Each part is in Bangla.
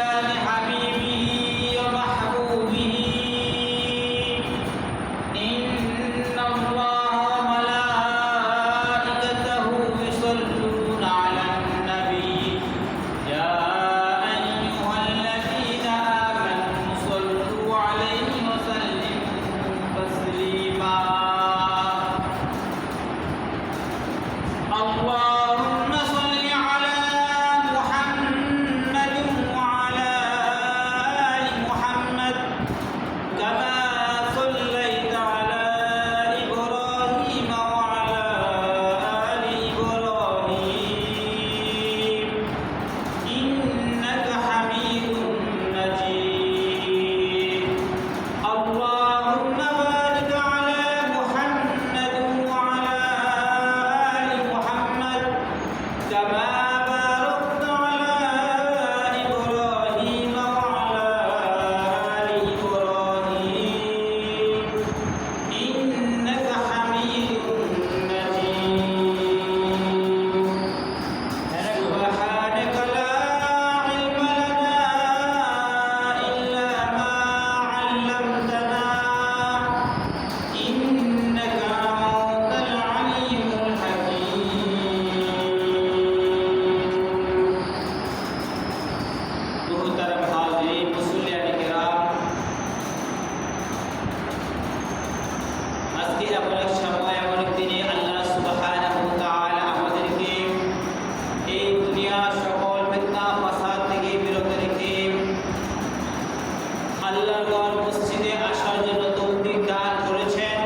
شان حبيبه ومحبوبه إن الله وملائكته يصلون على النبي يا أيها الذين آمنوا صلوا عليه وسلموا تسليما اللهم صل على محمد وعلى آل محمد كما صليت على إبراهيم وعلى آل إبراهيم إنك حميد مجيد اللهم بارك على محمد وعلى آل محمد كما باركت على إبراهيم وعلى آل إبراهيم إنك حميد مجيد سبحانك لا علم لنا إلا ما علمتنا إنك أنت العليم الحكيم محترم حاضرین মুসল্লিয়ান কিরাম আজকে এমন এক সময় এমন এক দিনে আল্লাহ সুবহানাহু ওয়া তাআলা আমাদেরকে এই দুনিয়ার সকল ফিতনা ফাসাদ থেকে বিরত রেখে আল্লাহর ঘর মসজিদে আসার জন্য তৌফিক দান করেছেন।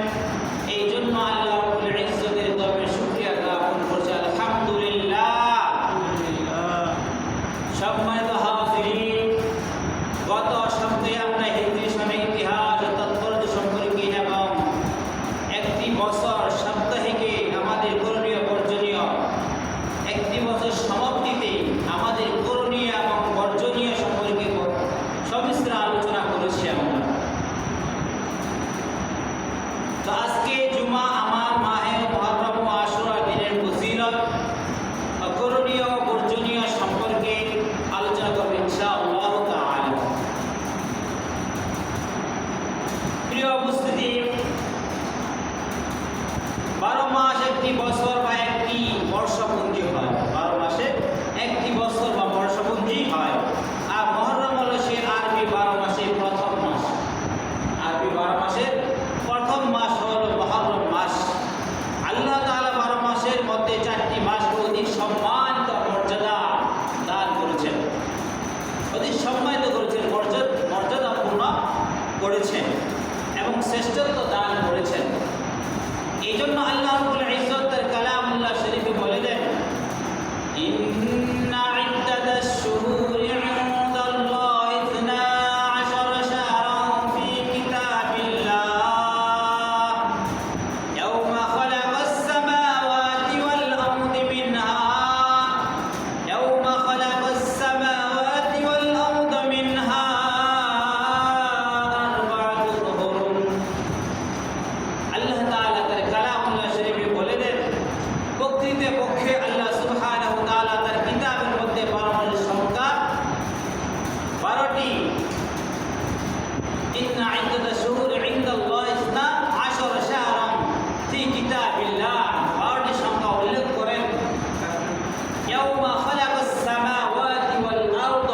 এই জন্য আল্লাহ রাব্বুল ইজ্জতের দরবারে শুকরিয়া জ্ঞাপন করছি আলহামদুলিল্লাহ। সম্মানিত হাজিরিন, গত সপ্তাহে আমরা হিজরি সনের ইতিহাস ও তাৎপর্য সম্পর্কে এবং একটি বছর সাপ্তাহিকে আমাদের করণীয় বর্জনীয়, একটি বছর সমাপ্তিতে আমাদের করণীয় এবং বর্জনীয় সম্পর্কে সবিস্তার আলোচনা করেছি আমরা। তো আজকে জুমা আমার মাহে মুহররম ও আশুরা দিনের ফজিলত ও করণীয় বর্জনীয় সম্পর্কে আলোচনা করব ইনশাআল্লাহ তাআলা। প্রিয় উপস্থিতি, 12 মাস একটি বছর বা একটি বর্ষপঞ্জি হয়। 12 মাসে একটি বছর বা বর্ষপঞ্জি হয়। আর মুহররম হলো সে আরবি 12 মাসের প্রথম মাস। আরবি 12 মাসের প্রথম মাস হলো মুহররম মাস। আল্লাহ তাআলা 12 মাসের মধ্যে 4টি মাসকে অধিক সম্মানিত মর্যাদা দান করেছেন, অধিক সম্মানিত করেছেন, মর্যাদাপূর্ণ করেছেন এবং শ্রেষ্ঠত্ব দান করেছেন। এই জন্য আল্লাহ রাব্বুল ইজ্জত তার কালামুল্লাহ শরীফে বলে দেন, ইন্না ইদ্দাতাশ শুহুরি ইনদাল্লাহি 12 শাহরান ফি কিতাবিল্লাহ ইয়াওমা খালাকাস সামাওয়াতি ওয়াল আরদি মিনহা ইয়াওমা খালাকাস সামাওয়াতি ওয়াল আরদি মিনহা আরবা'তুল হুরুম। আল্লাহ তাআলা তার কালামুল্লাহ শরীফে বলে দেন, প্রকৃতপক্ষে আল্লাহ সুবহানাহু ওয়া তাআলা তার কিতাবের মধ্যে 12 মাসের সংখ্যা 12টি। ইন্না ইদ্দাতাশ শুহুরি ইনদাল্লাহি 12 শাহরান ফি কিতাবিল্লাহ, 12টি সংখ্যা উল্লেখ করেন। ইয়াওমা খালাকাস সামাওয়াতি ওয়াল আরদ,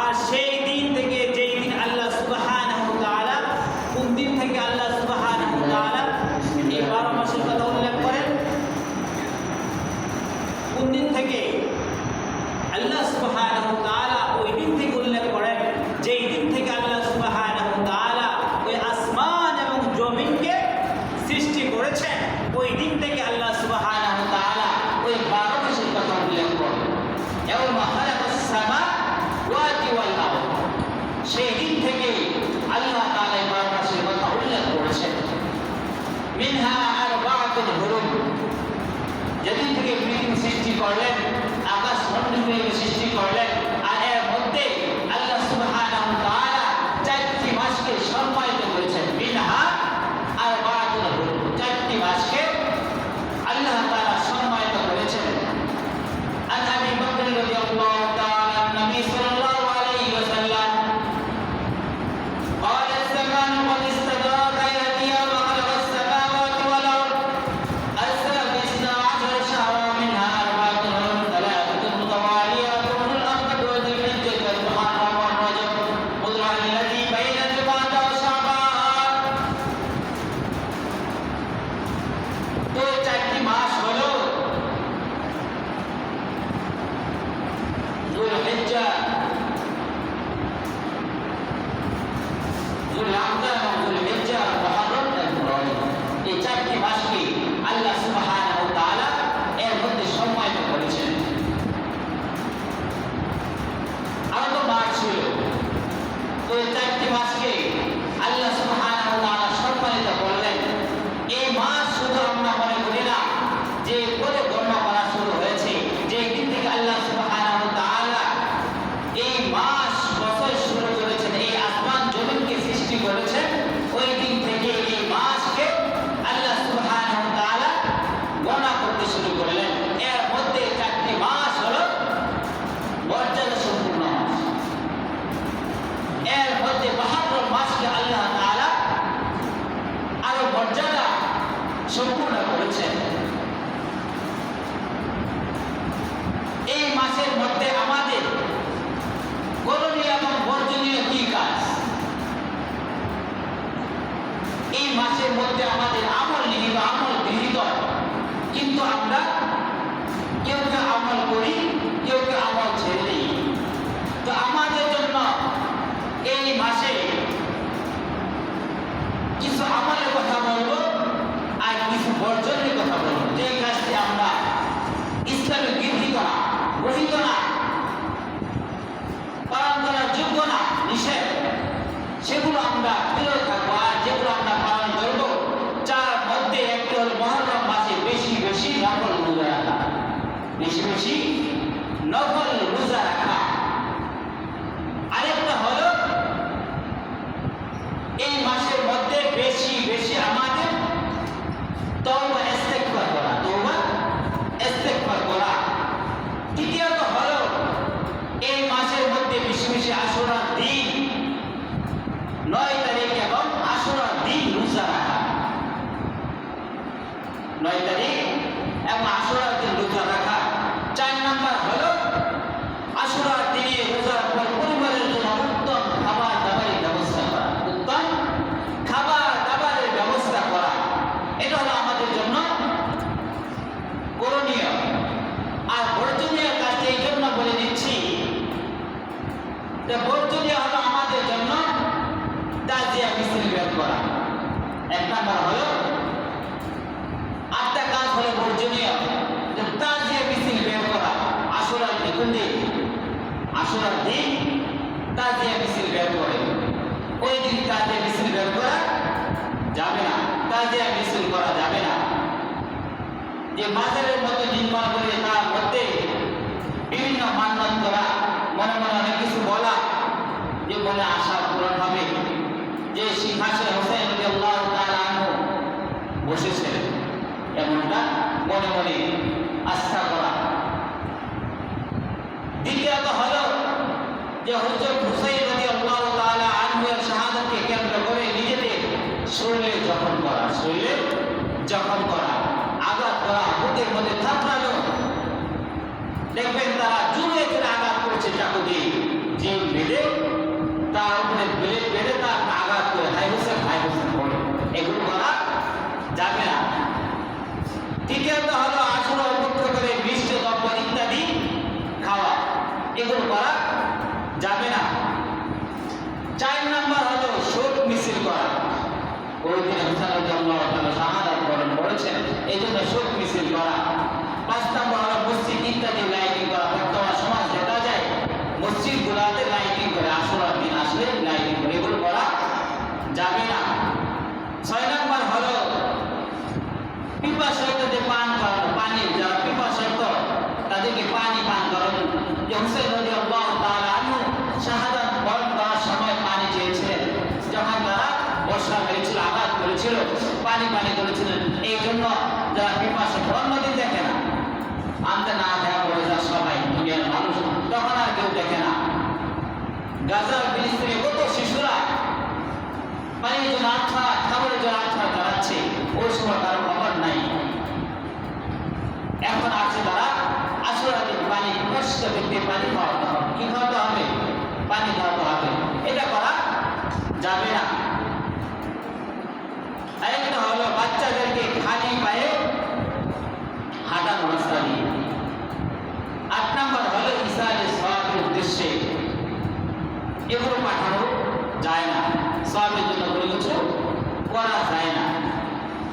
আর সেই দিন থেকে, যেই দিন আল্লাহ সুবহানাহু ওয়া তাআলা, কোন দিন থেকে আল্লাহ সুবহানাহু ওয়া তাআলা এই 12 মাসের কথা উল্লেখ করেন? কোন দিন থেকে? আল্লাহ সুবহানাহু ওয়া তাআলা ওই দিন থেকে উল্লেখ করেন যেই দিন থেকে আল্লাহ সুবহানাহু ওয়া তাআলা ওই আসমান এবং জমিনকে সৃষ্টি করেছেন। ওই দিন থেকে আল্লাহ সুবহানাহু ওয়া তাআলা ওই 12 মাসের কথা উল্লেখ করেন। ইয়াওমা খালাকাস সামাওয়াতি ওয়াল আরদ, সেই দিন থেকে আল্লাহ তাআলা এই 12 মাসের কথা উল্লেখ করেছেন। মিনহা আরবা'তুল হুরুম, যেদিন থেকে পৃথিবী সৃষ্টি করলেন, আকাশ মণ্ডলীকে সৃষ্টি করলেন, আর এর মধ্যে আল্লাহ সুবহানাহু ওয়া তাআলা 4টি মাসকে সম্মানিত করেছেন। মিনহা আরবা'তুল হুরুম, 4টি মাসকে আল্লাহ তাআলা সম্মানিত করেছেন। আন আবি বকর রাদিয়াল্লাহু তাআলা দেখুন যে আশুরার দিন তাজিয়া মিছিল বের করে, ওই দিন তাজিয়া মিছিল বের করা যাবে না, তাজিয়া মিছিল করা যাবে না। যে মাজারের মতো নির্মাণ করে তার মধ্যে বিভিন্ন মান্যত করা, মনে মনে অনেক কিছু বলা, যে মনে আশা পূরণ হবে, যে সিংহাসনে হোসেন রাদিয়াল্লাহু তাআলা আনহু বসেছিলেন, এমনটা মনে মনে আস্থা করা। দ্বিতীয়ত হলো যে হযরত হুসাইন রাদিয়াল্লাহু তাআলা আনহু এর শাহাদাতকে কেন্দ্র করে নিজেদের শরীরে জখম করা, শরীরে জখম করা, আঘাত করা, বুকের মধ্যে থাপড়ানো। দেখবেন তারা জুড়ে জুড়ে আঘাত করেছে চাকু দিয়ে, জিম বেঁধে তার উপরে ব্লেড বেঁধে তার আঘাত করে হাই হোসেন বলে, এগুলো করা যাবে না। তৃতীয়ত হলো আশুরা উপলক্ষ করে মিষ্টি দ্রব্য ইত্যাদি খাওয়া, এগুলো করা যাবে না। 4 নম্বর হলো শোক মিছিল করা, ওই দিন হুসাইন রাদিয়াল্লাহু তাআলা শাহাদাত বরণ করেছেন, এই জন্য শোক মিছিল করা। 5 নম্বর হলো মসজিদ ইত্যাদি লাইটিং করা। বর্তমান সমাজ দেখা যায় মসজিদ গুলাতে লাইটিং করে, আশুরার দিন আসলে লাইটিং করে, এগুলো করা যাবে না। 6 নম্বর হলো পিপাসার্তদের পান করানো, পানি, যারা পিপাসার্ত তাদেরকে পানি পান করানো। যে হুসাইন রাদিয়াল্লাহু তাআলা আনহু শাহাদাত বরণ করার সময় পানি চেয়েছিলেন, যখন তারা বর্ষা মেরেছিল, আঘাত করেছিল, পানি করেছিলেন। এই জন্য যারা পিপাসার্ত অন্যদিন দেখে না, আনতে না দেওয়া বলে যা সবাই দুনিয়ার মানুষ, তখন আর কেউ দেখে না। গাজা ফিলিস্তিনে কত শিশুরা পানির জন্য আত্মা, খাবারের জন্য আত্মা চালাচ্ছে, ওই সময় কারো খবর নাই। এখন আছে তারা আশুরার দিন পানি, কষ্ট ব্যক্তি পানি খাওয়াতে হবে। কি খাওয়াতে হবে? পানি খাওয়াতে হবে। এটা করা যাবে না। আরেকটা হলো বাচ্চাদেরকে খালি পায়ে হাঁটানো রাস্তা দিয়ে। 8 নম্বর হলো ইসালে সওয়াবের উদ্দেশ্যে, এগুলো পাঠানো যায় না, সওয়াবের জন্য কোনো কিছু করা যায় না।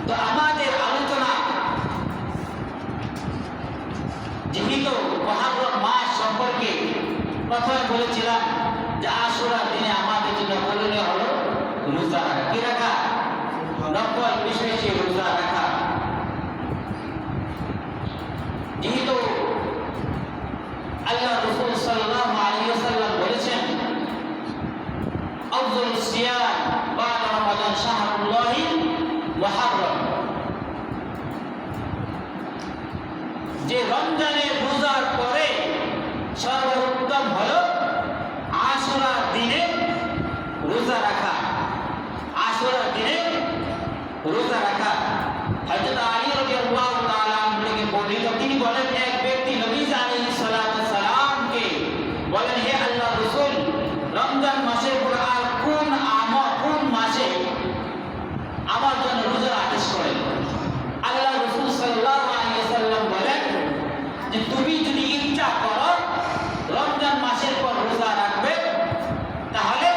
তো আমাদের আলোচনা যেহেতু মুহররম মাস সম্পর্কে প্রথমে বলেছিলাম যে আশুরার দিনে আমাদের জন্য করণীয় হলো রোজা রাখা। কি রাখা? নফল বিশেষ রোজা রাখা। যেহেতু আল্লাহ রাসূল সাল্লাল্লাহু আলাইহি ওয়াসাল্লাম বলেছেন আফযালুস সিয়াম বা'দা রমাদান শাহরুল্লাহিল মুহররম, যে রমজানের রোজার পরে সর্বোত্তম হলো আশুরার দিনে রোজা রাখা। আশুরার দিনে রোজা রাখা। হযরত আলী রাদিয়াল্লাহু তাআলা আনহু বর্ণিত, তিনি বলেন এক ব্যক্তি নবী আলাইহিস সালাতু সালামকে বলেন, হে আল্লাহর রাসূল, রমজান মাসের পর আর কোন মাসে আমার জন্য রোজার আদেশ করেন? আল্লাহ রাসূল সাল্লাল্লাহু আলাইহি ওয়াসাল্লাম বলেন যে তুমি যদি ইচ্ছা করো রমজান মাসের পর রোজা রাখবে, তাহলে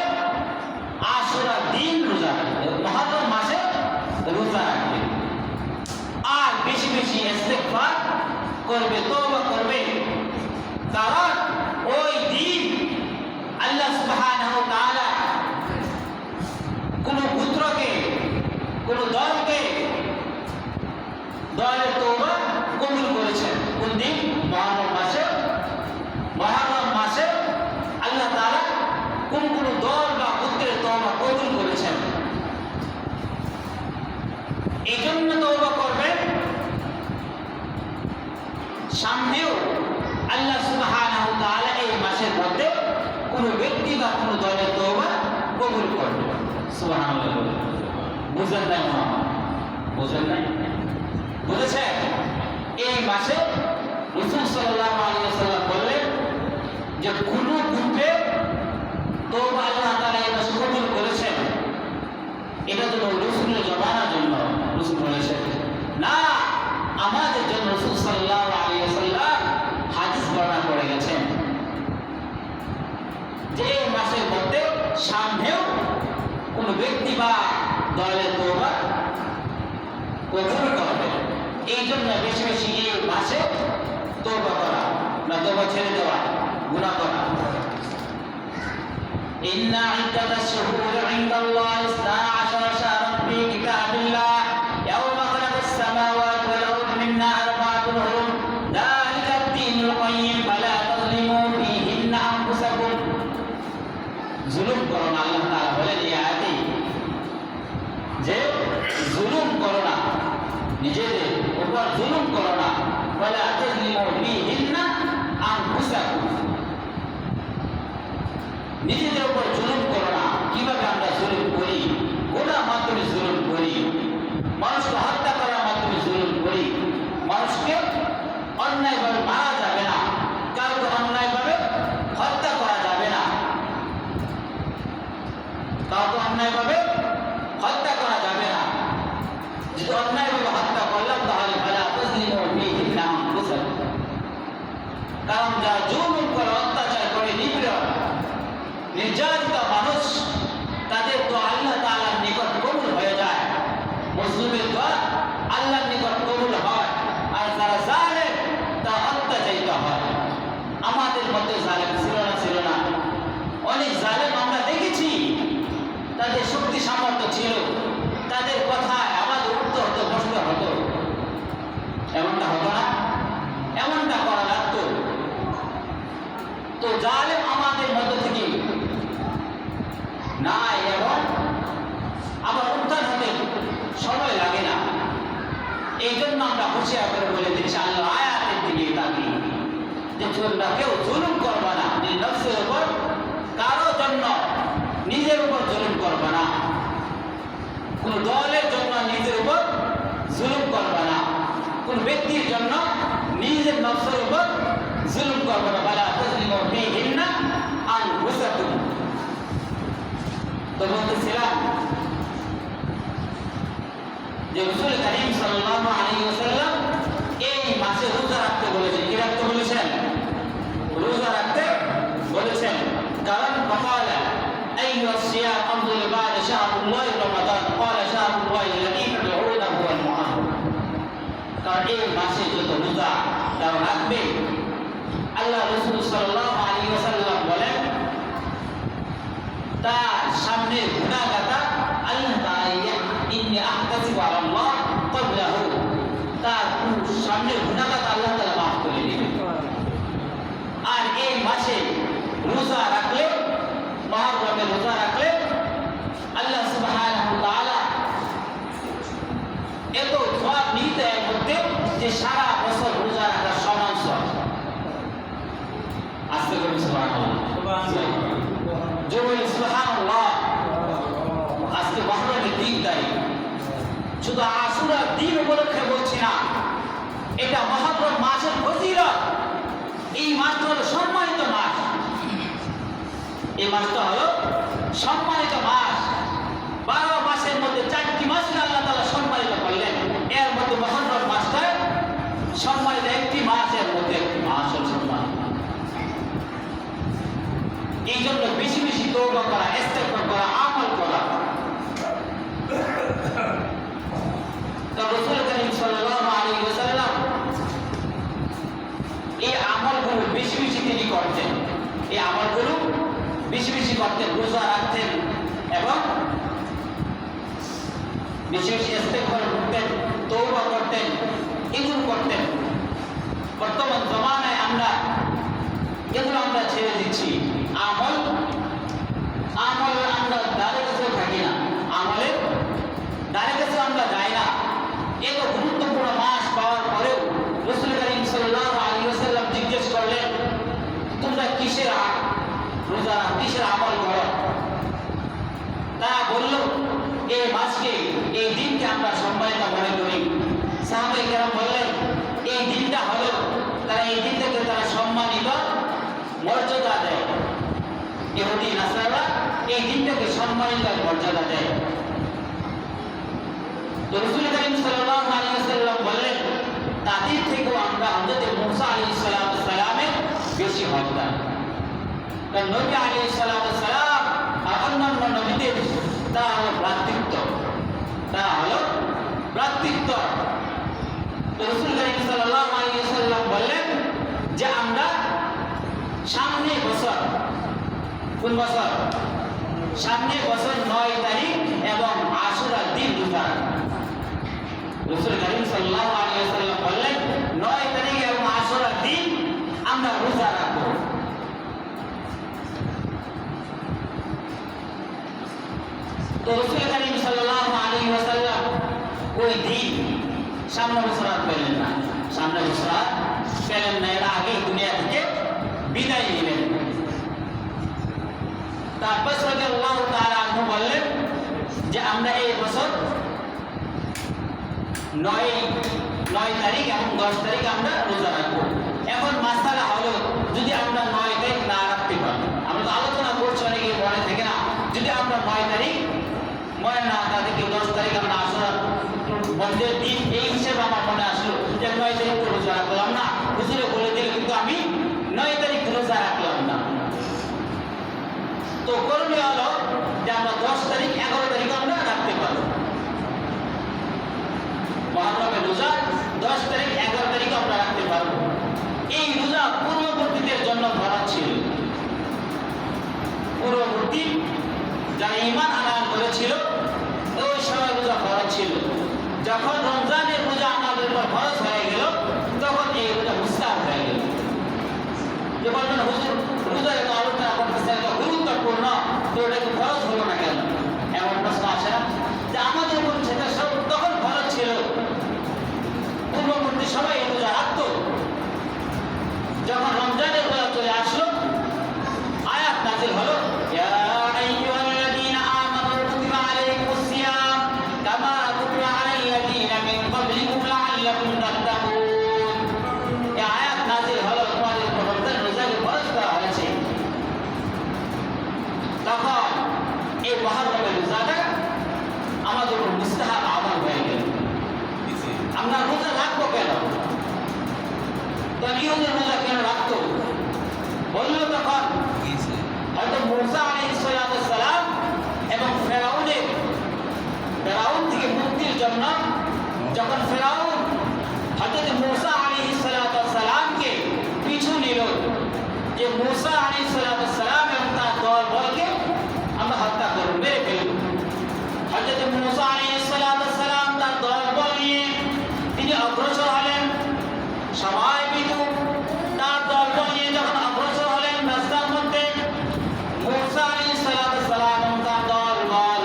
আশুরার দিন রোজা রাখবে, মুহররম মাসে রোজা রাখবে, আর বেশি বেশি ইস্তিগফার করবে, তওবা করবে। কারণ ওই দিন আল্লাহ সুবহানাহু ওয়া তাআলা কোন গোত্রকে, কোন দলের তওবা কবুল করেছেন। কোন দিন? মুহররম মাসে আল্লাহ তাআলা কোন দল বা গোত্রের তওবা কবুল করেছেন। এই জন্য তওবা করবেন। সামনেও আল্লাহ সুবহানাহু ওয়া তাআলা এই মাসের মধ্যে কোন ব্যক্তি বা কোন দলের তওবা কবুল করবেন। সুবহানাল্লাহ। বুঝেন নাই? বুঝেন নাই? বুঝেছেন? এই মাসে রাসূল সাল্লাল্লাহু আলাইহি ওয়াসাল্লাম বললেন যে কোন গ্রুপে তওবা আল্লাহ তাআলা এই মাসে কবুল করেছেন, এটা তো রাসূলের জমানার জন্য রাসূল বলেছেন না, আমাদের জন্য রাসূল সাল্লাল্লাহু আলাইহি ওয়াসাল্লাম হাদিস বর্ণনা করে গেছেন যে এই মাসের মধ্যে সামনেও কোন ব্যক্তি বা দলের তওবা কবুল করবে। এই জন্য বেশি বেশি এই মাসে তওবা করা, না তওবা ছেড়ে দেওয়া, গুনাহ করা। ইন্না ইদ্দাতাশ শুহুরি ইনদাল্লাহি 12 শাহরান ফি কিতাবিল্লাহ ইয়াওমা খালাকাস সামাওয়াতি ওয়াল আরদি মিন্হা আরবা'তুন হুরুম যালিকা আদ-দীনুল কাইয়্যিম ফালা তাযলিমু ফীহিন্না আনফুসাকুম। জুলুম করো না, আল্লাহ তাআলা বলেন এই আয়াতে যে জুলুম করো না, নিজেদের উপর জুলুম করো না, ফালা তাযলিমু ফীহিন্না আনফুসাকুম। নিজেদের উপর জুলুম করো না। কিভাবে আমরা জুলুম করি? গুনার মাধ্যমে জুলুম করি, মানুষকে হত্যা করার মাধ্যমে জুলুম করি। মানুষকে অন্যায়ভাবে মারা যাবে না, কাউকে অন্যায়ভাবে হত্যা করা যাবে না, কাউকে অন্যায়ভাবে হত্যা করা যাবে না। যদি অন্যায়ভাবে হত্যা করলাম তাহলে ফালা তাযলিমু ফীহিন্না আনফুসাকুম। কারণ যারা জুলুম করে, অত্যাচার করে, নির্যাতিত মানুষ, তাদের তো আল্লাহ তাআলার নিকট কবুল হয়ে যায়। মুসলিমের দোয়া আল্লাহর নিকট কবুল হয়, আর যারা জালেম তা অত্যাচারিত হয়। আমাদের মধ্যে জালেম ছিল না, অনেক জালেম আমরা দেখেছি। তাদের শক্তি সামর্থ্য ছিল, তাদের কথায় আমাদের উঠতে হতো, বসতে হতো। এমনটা হতো না? এমনটা করা লাগতো। তো জালেম আমাদের মধ্য থেকে নাই, এবং আবার উত্থান হতে সময় লাগে না। এই জন্য আমরা হুঁশিয়ার করে বলে দিচ্ছি আল্লাহ আয়াতের দিকে তাকিয়ে যে তোমরা কেউ জুলুম করবা না, নফসের উপর কারো জন্য নিজের উপর জুলুম করবা না, কোন দলের জন্য নিজের উপর জুলুম করবা না, কোন ব্যক্তির জন্য নিজের নফসের উপর জুলুম করবা না। ফালা তাযলিমু ফীহিন্না আনফুসাকুম। তো বলতেছিলাম যে রাসূল কারীম সাল্লাল্লাহু আলাইহি ওয়াসাল্লাম এই মাসে রোজা রাখতে বলেছেন। কি রাখতে বলেছেন? রোজা রাখতে বলেছেন। কারণ فقال أي الصيام أفضل بعد شهر الله رمضان قال شهر الله الذي تدعونه هو المحرم। কারণ এই মাসে যত রোজা তারা রাখবে, আল্লাহ রাসূল সাল্লাল্লাহু আলাইহি ওয়াসাল্লাম বলেন তার সামনে গুনাহগাতা আল্লাহ তাআলা ইন্নী আহতাসিবু আলাল্লাহ ক্বাবলাহু, তার সামনে গুনাহগাতা আল্লাহ তাআলা মাফ করে দিবেন। আর এই মাসে রোজা রাখলে, মুহররমে রোজা রাখলে আল্লাহ সুবহানাহু ওয়া তাআলা এত সওয়াব নিতে এর মধ্যে যে সারা বছর রোজা রাখার সমান সওয়াব। আস্তে করে সুবহানাল্লাহ, জোরে সুবহানাল্লাহ। আজকে মুহররমের দিন, তাই শুধু আশুরার দিন উপলক্ষে বলছি না, এটা মুহররম মাসের ফজিলত। এই মাসটা হলো সম্মানিত মাস, এই মাসটা হলো সম্মানিত মাস। 12 মাসের মধ্যে 4টি মাসকে আল্লাহ তাআলা সম্মানিত করলেন, এর মধ্যে মুহররম মাসটা সম্মানিত একটি মাসের মধ্যে একটি মাস হল সম্মানিত। এই জন্য বেশি বেশি তওবা করা, ইস্তেগফার করা, আমল করা। তো রাসূল কারীম সাল্লাল্লাহু আলাইহি ওয়াসাল্লাম এই আমলগুলো বেশি বেশি তিনি করতেন, এই আমলগুলো বেশি বেশি করতেন, রোজা রাখতেন এবং বেশি বেশি ইস্তেগফার করতেন, তওবা করতেন, এগুলো করতেন। বর্তমান জমানায় আমরা এগুলো আমরা ছেড়ে দিচ্ছি। আমল আমরা দ্বারে কাছেও থাকি না, আমলের দ্বারে কাছে আমরা যাই না। এত গুরুত্বপূর্ণ মাস পাওয়ার পরেও রাসূল কারীম সাল্লাল্লাহু আলাইহি ওয়াসাল্লাম জিজ্ঞেস করলেন তোমরা কিসের রোজা, কিসের আমল করো? তারা বলল এই মাসকে, এই দিনকে আমরা সম্মানিত মনে করি। সাহাবায়ে কেরাম বললেন এই দিনটা হলো, তারা এই দিনটাকে তারা সম্মানিত মর্যাদা দেয়। ইহুদি নাসারা এই দিনটাকে সম্মানিত মর্যাদা দেয়। তো রাসূল কারীম সাল্লাল্লাহু আলাইহি ওয়াসাল্লাম বললেন তাদের থেকেও আমরা হযরত মুসা আলাইহিস সালামের বেশি হকদার। কারণ নবী আলাইহিস সালাম আর অন্যান্য নবীদের তা হলো ভ্রাতৃত্ব, তা হলো ভ্রাতৃত্ব। তো রাসূল কারীম সাল্লাল্লাহু আলাইহি ওয়াসাল্লাম বললেন যে আমরা সামনে কোন বছর? সামনের বছর 9 তারিখ এবং আশুরার দিন রোজা রাখবো। রাসূল করিম সাল্লাল্লাহু আলাইহি ওয়াসাল্লাম বললেন 9 তারিখ এবং আশুরার দিন আমরা রোজা রাখবো। তো রাসূল করিম সাল্লাল্লাহু আলাইহি ওয়াসাল্লাম ওই দিন সামনে বছর পেলেন না, সামনে বছর পেলেন না, এর আগে দুনিয়া থেকে বিদায় নিলেন। তারপর রাদিয়াল্লাহু তাআলা আনহু বললেন যে আমরা এই বছর 9 তারিখ এবং 10 তারিখ আমরা রোজা রাখবো। এখন মাসালা হলো যদি আমরা 9 তারিখ না রাখতে পারি, আমরা তো আলোচনা করছি অনেকে মনে থাকে না, যদি আমরা 9 তারিখ মনে না তাদেরকে 10 তারিখ আমরা আশুরা বন্ধের দিন এই হিসেবে আমার মনে আসলো যে 9 তারিখ তো রোজা রাখলাম না, হুজুরে বলে দিলে কিন্তু আমি 9 তারিখ রোজা রাখলাম না। তো করণীয় হলো যে আমরা 10 তারিখ 11 তারিখ আমরা রাখতে পারবো। মহরমের রোজা 10 তারিখ 11 তারিখ আমরা রাখতে পারবো। এই রোজা পূর্ববর্তীদের জন্য ফরজ ছিল। পূর্ববর্তী যারা ঈমান আনয়ন করেছিল ওই সময় রোজা ফরজ ছিল। যখন রমজানের রোজা আমাদের উপর ফরজ হয়ে গেল তখন এই রোজা মুস্তাহাব হয়ে গেল। যে বলবেন হুজুর রোজা এত আলোচনা করতেছে এত গুরুত্বপূর্ণ, তো এটা কি ফরজ হলো না কেন? এমন প্রশ্ন আসে না যে আমাদের উপর সেটা সব তখন ফরজ ছিল, পূর্ববর্তী সবাই এই রোজা রাখত। যখন রমজানের রোজা চলে আসলো আয়াত নাযিল হলো ইয়া আইয়ুহাল্লাযীনা আমানু কুতিবা আলাইকুমুস সিয়াম কামা কুতিবা আলাল্লাযীনা মিন ক্বাবলিকুম লাআল্লাকুম তাত্তাকুন। এই আয়াত নাযিল হলো তোমাদের উপর রমজান রোজাকে ফরজ করা হয়েছে। তখন এই মুহররমের রোজাটা আমাদের উপর মুস্তাহাব আমল হয়ে গেল। আমরা রোজা রাখবো কেন? তো ইহুদের রোজা কেন রাখতো? বললো তখন হয়তো মুসা আলাইহিস সালাম এবং ফেরাউন থেকে মুক্তির জন্য যখন ফেরাউন হযরত মুসা আলাইহিস সালামকে পিছু নিল যে মুসা আলাইহিস সালাম এবং তার দলবলকে আমরা হত্যা করব, মেরে ফেলব। হযরত মুসা আলাইহিস সালাম তার দলবল নিয়ে তিনি অগ্রসর হলেন। সবাই বিদু তার দলবল নিয়ে যখন অগ্রসর হলেন রাস্তার মধ্যে, মুসা আলাইহিস সালাম এবং তার দলবল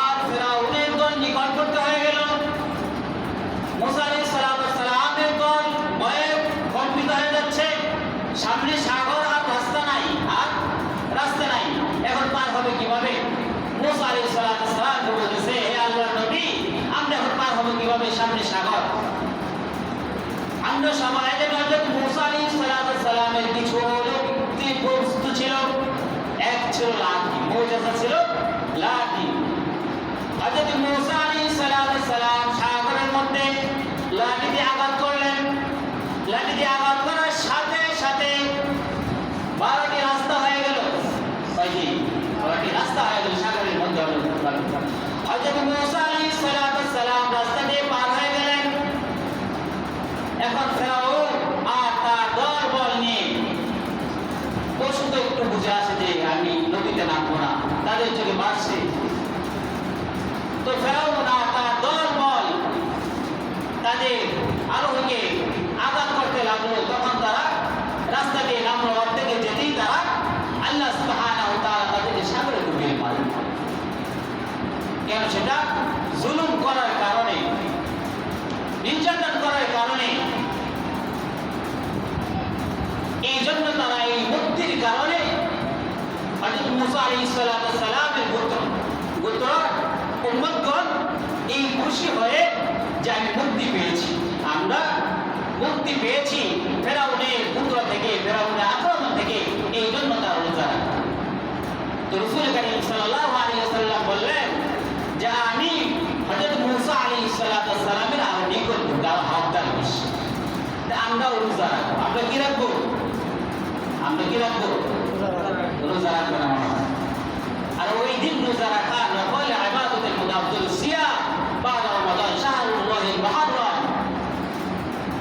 আর ফেরাউনের দল নিকটবর্তী হয়ে গেল। মুসা আলাইহিস সালামের দল ভয়ে কম্পিত হয়ে যাচ্ছে। সামনে সাগর আর রাস্তা নাই, এখন পার হবে কিভাবে? মুসা আলাইহিস সালাম বলতেছে হে আল্লাহর নবী, আমরা এখন পার হবে কিভাবে? সামনে সাগর। আমরা সবাই হযরত মুসা আলাইহিস সালামের কিছু বস্তু ছিল, এক ছিল লাঠি, মুজিজা ছিল লাঠি। হযরত মুসা আলাইহিস সালাম সাগরের মধ্যে লাঠি দিয়ে আঘাত করলেন। লাঠি দিয়ে আঘাত করার সাথে সাথে 12টি রাস্তা হয়ে গেল। কয়টি? 12টি রাস্তা হয়ে গেল সাগরের মধ্যে। হযরত মুসা আলাইহিস সালাম রাস্তা দিয়ে পার হয়ে গেলেন। এখন ফেরাউন আর তার দলবল নিয়ে পশু তো একটু বুঝে আসে যে আমি নদীতে নামবো না, তাদের চোখে মারছে। তো ফেরাউন আর তার দলবল তাদের আরোহীকে আঘাত করতে লাগলো। তখন তারা রাস্তা দিয়ে নামলো, অর্ধেকে যেতেই তারা আল্লাহ সুবহানাহু ওয়া তাআলা তাদেরকে সাগরে ডুবিয়ে মারল। কেন? সেটা জুলুম করার কারণে, নির্যাতন করার কারণে। এই জন্য তারা এই মুক্তির কারণে হযরত মুসা আলাইহিস সালামের গোত্র উম্মতগণ এই খুশি হয়ে যে আমি মুক্তি পেয়েছি, আমরা মুক্তি পেয়েছি ফেরাউনের পুত্র থেকে, ফেরাউনের আক্রমণ থেকে। এই জন্য তারা রোজা রাখে। তো রাসূল করিম সাল্লাল্লাহু আলাইহি ওয়াসাল্লাম বললেন যে আমি হযরত মুসা আলাইহিস সালামের আরো নিকট তারা হকদার বেশি, আমরাও রোজা রাখবো। আমরা কি রাখবো? রোজা রাখবো না। আর ওই দিন রোজা রাখা নফল ইবাদতের মধ্যে আফদল সিয়াম বা'দা রমাদান শাহরুল্লাহিল মুহাররম।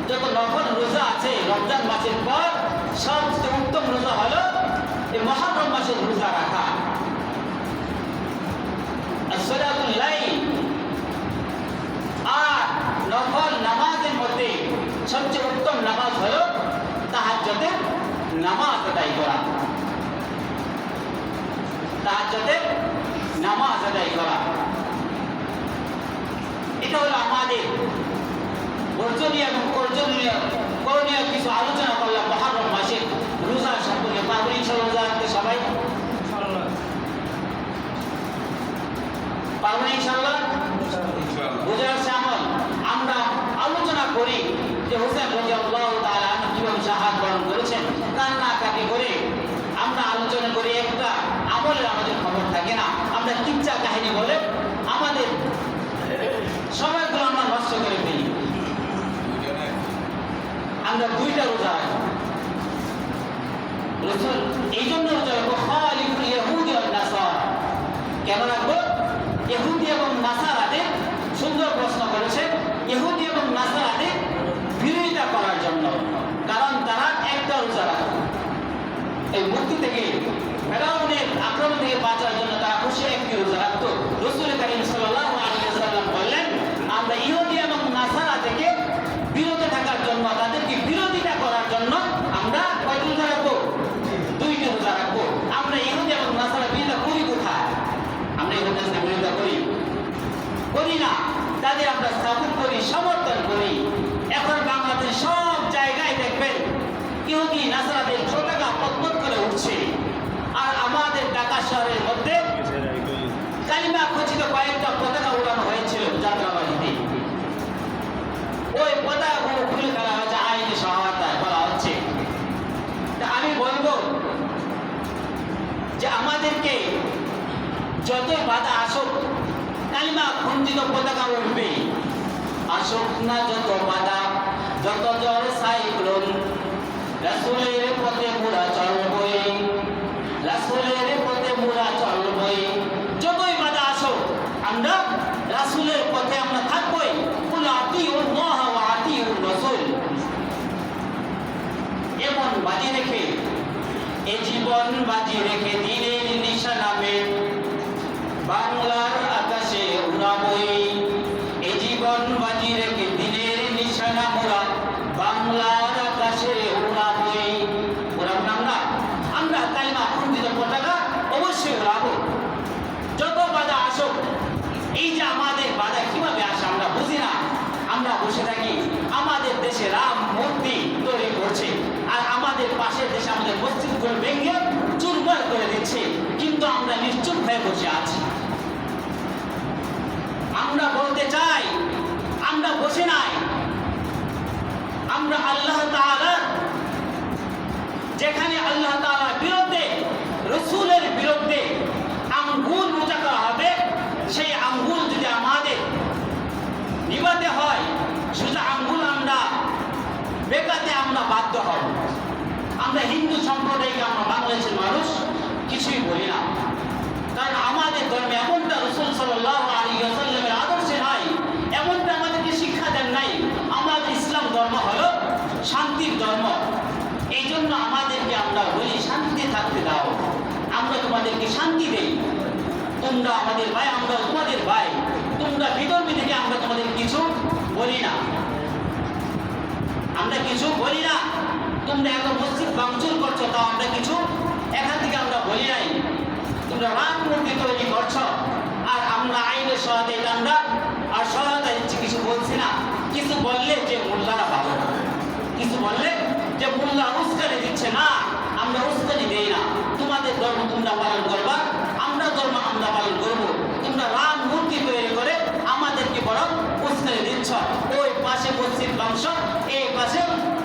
যত নফল রোজা আছে রমজান মাসের পর সবচেয়ে উত্তম রোজা হলো এই মুহররম মাসের রোজা তাহাজ্জুদের নামাজ আদায় করা। এটা হলো আমাদের বর্জনীয় এবং করণীয় কিছু আলোচনা করলাম মুহররম মাসে রোজা সম্পর্কে। পারবেন ইনশাআল্লাহ রোজা রাখতে সবাই? পারবেন ইনশাআল্লাহ? রোজা রাখছে আমল। আমরা আলোচনা করি যে হুসাইন রাদিয়াল্লাহু তাআলা আনহু কিভাবে শাহাদাত বরণ করেছেন, কান্নাকাটি করে আমরা আলোচনা করি। একটা আমলের আমাদের খবর থাকে না, আমরা কিচ্ছা কাহিনী বলে আমাদের সময়গুলো আমরা নষ্ট করে ফেলি। আমরা 2টা রোজা রাখি। রাসূল এই জন্য রোজা রাখবো খালিফুল ইহুদি ওয়ান নাসারা। কেন রাখবো? ইহুদি এবং নাসারাদের, সুন্দর প্রশ্ন করেছে, ইহুদি এবং নাসারাদের বিরোধিতা করার জন্য। কারণ তারা একটা রোজা রাখে। এই মুক্তি থেকে ফেরাউনের আক্রমণ থেকে বাঁচার জন্য তারা খুশি একটি রোজা রাখতো। রাসূল কারীম সাল্লাল্লাহু আলাইহি ওয়াসাল্লাম বললেন, আমরা ইহুদি এবং নাসারা থেকে বিরত থাকার জন্য, তাদেরকে বিরোধিতা করার জন্য আমরা কয়টা রোজা রাখবো? 2টা রোজা রাখবো। আমরা ইহুদি এবং নাসারা বিরোধিতা করি কোথায়? আমরা ইহুদিদের বিরোধিতা করি না, তাদের আমরা সাপোর্ট করি, সমর্থন করি। এখন বাংলাদেশ সব জায়গায় দেখবেন ইহুদি নাসারাদের পতাকা পতপত করে উঠছে। আর আমাদের ঢাকা শহরের মধ্যে কালিমা খচিত কয়েকটা পতাকা উড়ানো হয়েছিল যাত্রাবাড়িতে। ওই পতাকাগুলো খুলে ফেলা হয়েছে আইনি সহায়তায়, বলা হচ্ছে। তা আমি বলবো যে আমাদেরকে যতই বাধা আসুক, কালিমা খচিত পতাকা উঠবে। আসুক না যত বাধা, যত ঝড় সাইক্লোন, রাসূলের পথে মোরা চলবই, রাসূলের পথে মোরা চলবই। যতই বাধা আসুক, আমরা রাসূলের পথে আমরা থাকবই। কুল আতিউল্লাহ ওয়া আতিউর রাসূল। এমন বাজি রেখে, এ জীবন বাজি রেখে দিনের নিশানামে বাংলার আকাশে উড়াবই। এ জীবন বাজি রেখে দিনের নিশানা মোরা বাংলার আকাশে উড়াবই। উড়াবো না আমরা কালিমা খচিত পতাকা অবশ্যই উড়াবো, যত বাধা আসুক। এই যে আমাদের বাধা কিভাবে আসে আমরা বুঝি না। আমরা বসে থাকি, আমাদের দেশে রাম মূর্তি তৈরি করছে, আর আমাদের পাশের দেশে আমাদের মসজিদগুলো ভেঙে চুরমার করে দিচ্ছে, কিন্তু আমরা নিশ্চুপ হয়ে বসে আছি। আমরা বলতে চাই আমরা বসে নাই, আমরা আল্লাহ তাআলার, যেখানে আল্লাহ তাআলার বিরুদ্ধে, রাসূলের বিরুদ্ধে আঙ্গুল উঁচা করা হবে, সেই আঙ্গুল যদি আমাদের নিভাতে হয়, সোজা আঙ্গুল আমরা বেকাতে আমরা বাধ্য হব। আমরা হিন্দু সম্প্রদায়কে, আমরা বাংলাদেশের মানুষ কিছুই বলি না, কারণ আমাদের ধর্মে এমনটা রাসূল সাল্লাল্লাহু আলাইহি ওয়াসাল্লামের আদর্শে নাই, এমনটা আমাদেরকে শিক্ষা দেন নাই। আমাদের ইসলাম ধর্ম হলো শান্তির ধর্ম। এই জন্য আমাদেরকে আমরা বলি শান্তিতে থাকতে দাও, আমরা তোমাদেরকে শান্তি দেই। তোমরা আমাদের ভাই, আমরা তোমাদের ভাই। তোমরা বিধর্মী থেকে আমরা তোমাদের কিছু বলি না, আমরা কিছু বলি না। তোমরা এত মসজিদ ভাঙচুর করছো, তাও আমরা কিছু এখান থেকে আমরা বলি নাই। তোমরা রাম মূর্তি তৈরি করছো, আর আমরা আইনের সহায়তা আমরা আর সহায়তা দিচ্ছি, কিছু বলছি না। কিছু বললে যে মোল্লারা পাবো, কিছু বললে যে মোল্লা উস্কানি দিচ্ছে, না, আমরা উস্কানি দেই না। তোমাদের ধর্ম তোমরা পালন করবা, আমরা ধর্ম আমরা পালন করবো। তোমরা রাম মূর্তি তৈরি করে আমাদেরকে বড় উস্কানি দিচ্ছ। ওই পাশে মসজিদ বংশ, এই পাশে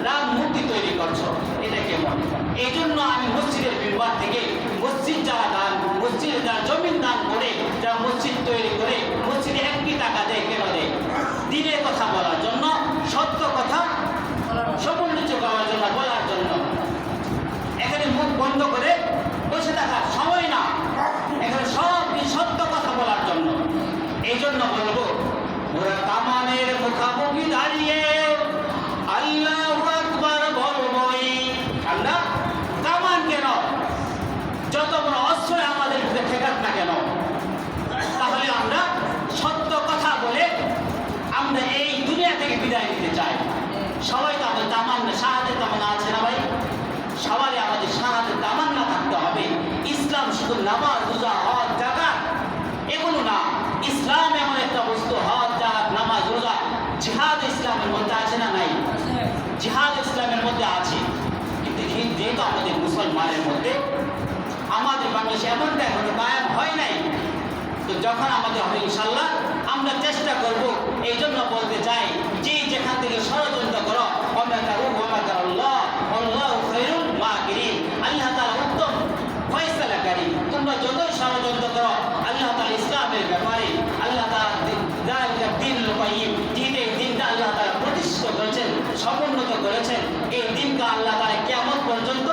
রাম মূর্তি তৈরি করছো, এটা কেমন? এই জন্য আমি মসজিদের মেম্বার থেকে মসজিদ যারা দান, মসজিদে যারা জমিন দান করে, যারা মসজিদ তৈরি করে, মসজিদে 1 টাকা দেয়, কেন দেয়? দিনের কথা বলার জন্য, সত্য কথা সমুন্নত করার জন্য, বলার জন্য। এখানে মুখ বন্ধ করে বসে থাকার সময় না, এখানে সব সত্য কথা বলার জন্য। এই জন্য বলবো, ওরা কামানের মুখামুখি দাঁড়িয়ে আল্লাহু আকবার বলবই। আমরা কামান কেন, যত বড় অস্ত্র আমাদের ভিতরে ঠেকাক না কেন, তাহলে আমরা সত্য কথা বলে আমরা এই দুনিয়া থেকে বিদায় নিতে চাই। সবাই তো আমাদের তামান্না, শাহাদাতের তামান্না আছে না ভাই? সবারই আমাদের শাহাদাতের তামান্না থাকতে হবে। ইসলাম শুধু নামাজ, রোজা, হজ, যখন আমাদের হবে ইনশাল্লাহ আমরা চেষ্টা করব। এই জন্য বলতে চাই যে যেখান থেকে ষড়যন্ত্র করো আল্লাহ তাআলা উত্তম ফয়সালাকারী। তোমরা যতই ষড়যন্ত্র করো আল্লাহ তাআলা ইসলামের ব্যাপারে আল্লাহ তাআলা দ্বীনুল কাইয়্যিম এই দিনটা আল্লাহ তাআলা প্রতিষ্ঠিত করেছেন, সমুন্নত করেছেন। এই দিনকে আল্লাহ তাআলা কিয়ামত পর্যন্ত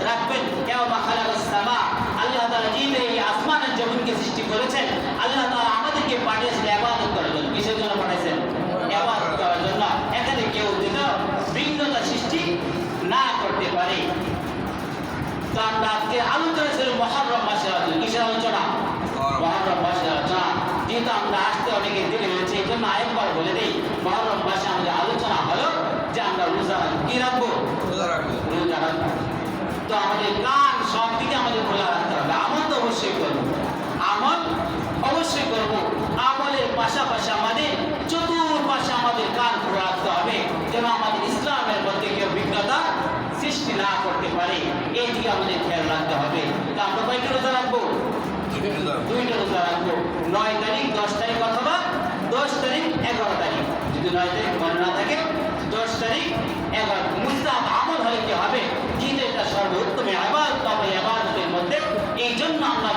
রাখবেন। ইয়াওমা খালাকাস সামা, আল্লাহ তাআলা এই আসমানের জমিনকে সৃষ্টি করেছেন। আল্লাহ তাআলা আমাদেরকে পাঠিয়েছেন ইবাদত করার জন্য। কিসের জন্য পাঠিয়েছেন? ইবাদত করার জন্য। এখানে কেউ যেন ভিন্নতা সৃষ্টি না করতে পারে। তো আমরা আজকে আলোচনা ছিল মুহররম মাসের আলোচনা। কিসের আলোচনা? মুহররম মাসের আলোচনা। যেহেতু আমরা আসতে অনেকে দেরি হয়েছে এই জন্য আরেকবার বলে দিই, মুহররম মাসে আমাদের আলোচনা হলো যে আমরা রোজা রাখবো। কি রাখবো? রোজা রাখবো। তো আমাদের কান সব দিকে আমাদের খোলা রাখতে হবে। আমল তো অবশ্যই করবো, আমল অবশ্যই করবো। আমলের পাশাপাশি আমাদের চতুর্পাশে আমাদের কান খোলা রাখতে হবে, যেন আমাদের ইসলামের মধ্যে কেউ বিঘ্নতা সৃষ্টি না করতে পারে। এই দিকে আমাদের খেয়াল রাখতে হবে। তো আমরা কয়েকটি রোজা রাখবো? 2টা রোজা রাখবো। 9 তারিখ, 10 তারিখ অথবা 10 তারিখ 11 তারিখ। যদি 9 তারিখ মনে না থাকে 10 তারিখ 11। মুস্তাহাব আমল হলে কি হবে? যেটা এটা সর্বোত্তম ইবাদত, ইবাদতের মধ্যে। এই জন্য আমরা